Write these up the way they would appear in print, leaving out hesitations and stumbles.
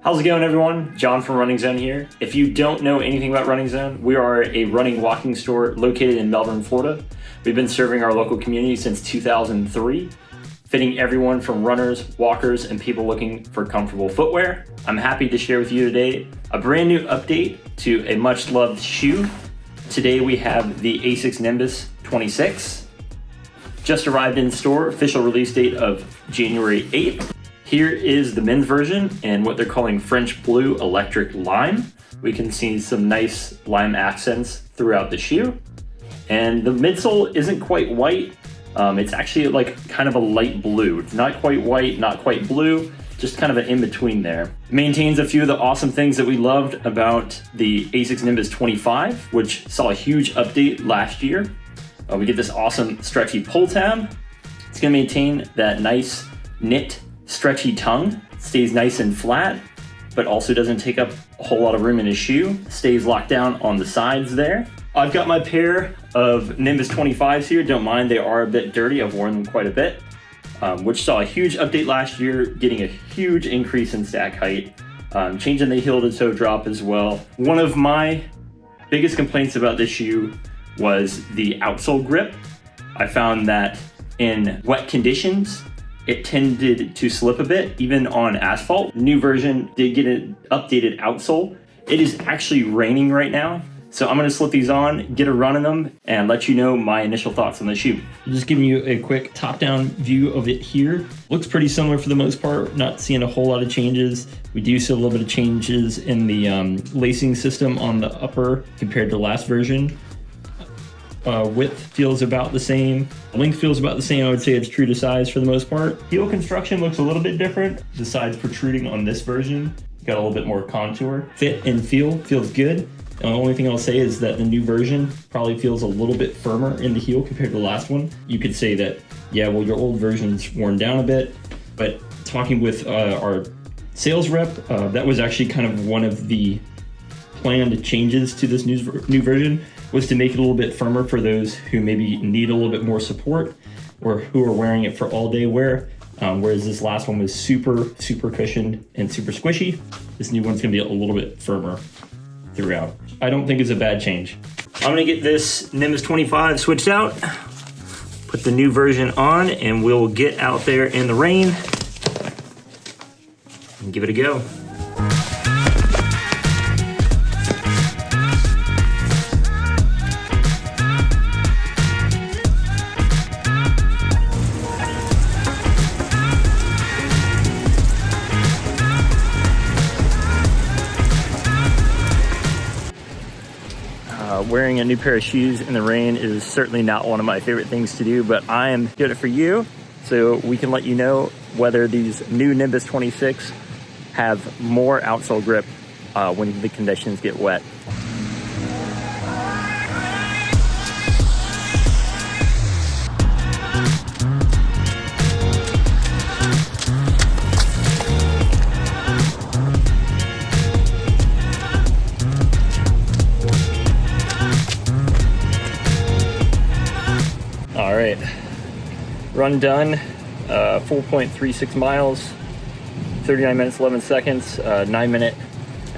How's it going, everyone? John from Running Zone here. If you don't know anything about Running Zone, we are a running walking store located in Melbourne, Florida. We've been serving our local community since 2003, fitting everyone from runners, walkers, and people looking for comfortable footwear. I'm happy to share with you today a brand new update to a much loved shoe. Today we have the ASICS Nimbus 26. Just arrived in store, official release date of January 8th. Here is the men's version in what they're calling French Blue Electric Lime. We can see some nice lime accents throughout the shoe. And the midsole isn't quite white. It's actually like kind of a light blue. It's not quite white, not quite blue, just kind of an in-between there. It maintains a few of the awesome things that we loved about the ASICS Nimbus 25, which saw a huge update last year. We get this awesome stretchy pull tab. It's gonna maintain that nice knit stretchy tongue, stays nice and flat, but also doesn't take up a whole lot of room in his shoe. Stays locked down on the sides there. I've got my pair of Nimbus 25s here. Don't mind, they are a bit dirty. I've worn them quite a bit, which saw a huge update last year, getting a huge increase in stack height, changing the heel to toe drop as well. One of my biggest complaints about this shoe was the outsole grip. I found that in wet conditions, it tended to slip a bit, even on asphalt. The new version did get an updated outsole. It is actually raining right now, so I'm gonna slip these on, get a run in them, and let you know my initial thoughts on the shoe. Just giving you a quick top-down view of it here. Looks pretty similar for the most part, not seeing a whole lot of changes. We do see a little bit of changes in the lacing system on the upper compared to the last version. Width feels about the same. Length feels about the same. I would say it's true to size for the most part. Heel construction looks a little bit different. The sides protruding on this version. Got a little bit more contour. Fit and feel feels good. The only thing I'll say is that the new version probably feels a little bit firmer in the heel compared to the last one. You could say that, yeah, well, your old version's worn down a bit, but talking with our sales rep, that was actually kind of one of the planned changes to this new version, was to make it a little bit firmer for those who maybe need a little bit more support or who are wearing it for all day wear. Whereas this last one was super cushioned and super squishy. This new one's gonna be a little bit firmer throughout. I don't think it's a bad change. I'm gonna get this Nimbus 25 switched out, put the new version on, and we'll get out there in the rain and give it a go. Wearing a new pair of shoes in the rain is certainly not one of my favorite things to do, but I am doing it for you so we can let you know whether these new Nimbus 26 have more outsole grip when the conditions get wet. All right, run done, 4.36 miles, 39 minutes, 11 seconds, 9-minute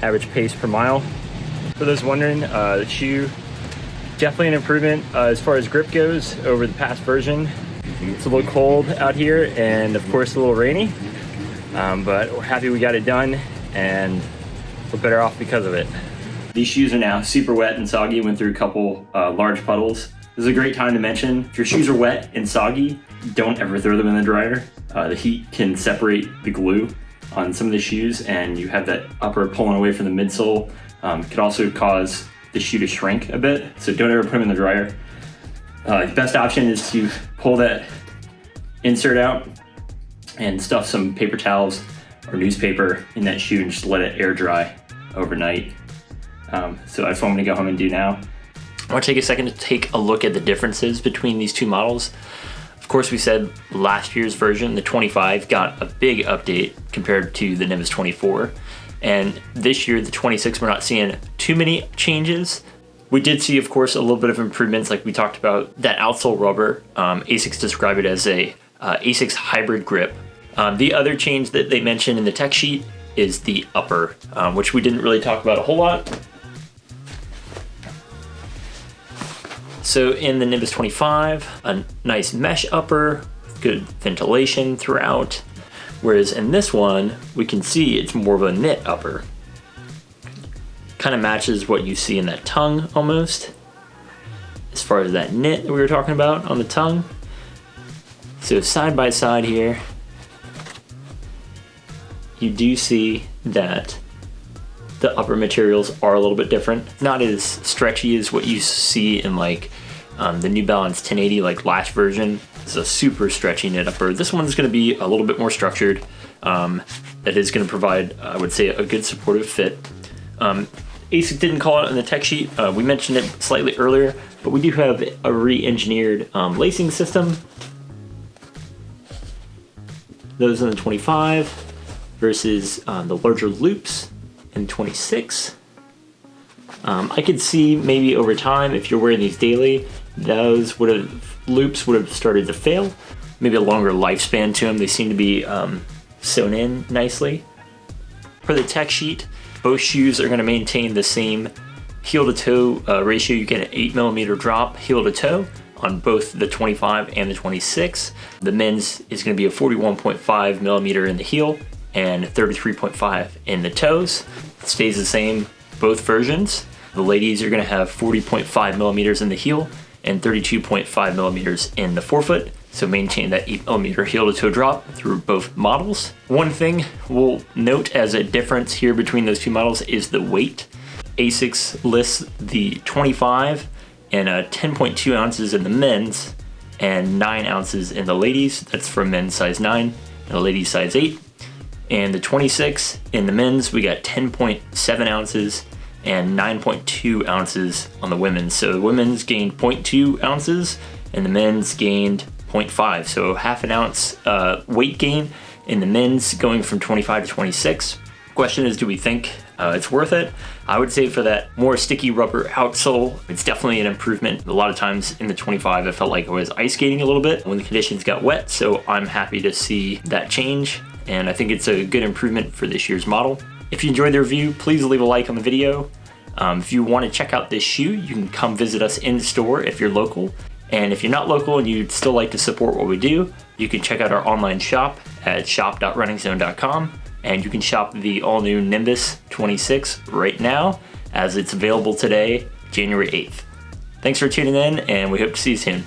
average pace per mile. For those wondering, the shoe, definitely an improvement as far as grip goes over the past version. It's a little cold out here and of course a little rainy, but we're happy we got it done and we're better off because of it. These shoes are now super wet and soggy, went through a couple large puddles. This is a great time to mention, if your shoes are wet and soggy, don't ever throw them in the dryer. The heat can separate the glue on some of the shoes and you have that upper pulling away from the midsole. Could also cause the shoe to shrink a bit, so don't ever put them in the dryer. The best option is to pull that insert out and stuff some paper towels or newspaper in that shoe and just let it air dry overnight. So that's what I'm gonna go home and do now. I want to take a second to take a look at the differences between these two models. Of course, we said last year's version, the 25, got a big update compared to the Nimbus 24. And this year, the 26, we're not seeing too many changes. We did see, of course, a little bit of improvements like we talked about. That outsole rubber, ASICS described it as a ASICS hybrid grip. The other change that they mentioned in the tech sheet is the upper, which we didn't really talk about a whole lot. So in the Nimbus 25, a nice mesh upper, good ventilation throughout. Whereas in this one, we can see it's more of a knit upper. Kind of matches what you see in that tongue almost, as far as that knit that we were talking about on the tongue. So side by side here, you do see that the upper materials are a little bit different. Not as stretchy as what you see in like the New Balance 1080 like lash version. It's a super stretchy knit upper. This one's gonna be a little bit more structured. That is gonna provide, I would say, a good supportive fit. ASICS didn't call it on the tech sheet. We mentioned it slightly earlier, but we do have a re-engineered lacing system. Those in the 25 versus the larger loops in 26. I could see maybe over time, if you're wearing these daily, those loops would have started to fail. Maybe a longer lifespan to them. They seem to be sewn in nicely. For the tech sheet, both shoes are going to maintain the same heel to toe ratio. You get an 8mm drop heel to toe on both the 25 and the 26. The men's is going to be a 41.5mm in the heel and 33.5 in the toes. It stays the same both versions. The ladies are going to have 40.5mm in the heel and 32.5mm in the forefoot. So maintain that 8mm heel to toe drop through both models. One thing we'll note as a difference here between those two models is the weight. ASICS lists the 25 and 10.2 ounces in the men's and 9 ounces in the ladies. That's for men's size 9 and the ladies size 8. And the 26 in the men's, we got 10.7 ounces and 9.2 ounces on the women's. So the women's gained 0.2 ounces and the men's gained 0.5. So half an ounce weight gain in the men's going from 25 to 26. Question is, do we think it's worth it? I would say for that more sticky rubber outsole, it's definitely an improvement. A lot of times in the 25, I felt like I was ice skating a little bit when the conditions got wet. So I'm happy to see that change. And I think it's a good improvement for this year's model. If you enjoyed the review, please leave a like on the video. If you want to check out this shoe, you can come visit us in store if you're local. And if you're not local and you'd still like to support what we do, you can check out our online shop at shop.runningzone.com, and you can shop the all-new Nimbus 26 right now as it's available today, January 8th. Thanks for tuning in, and we hope to see you soon.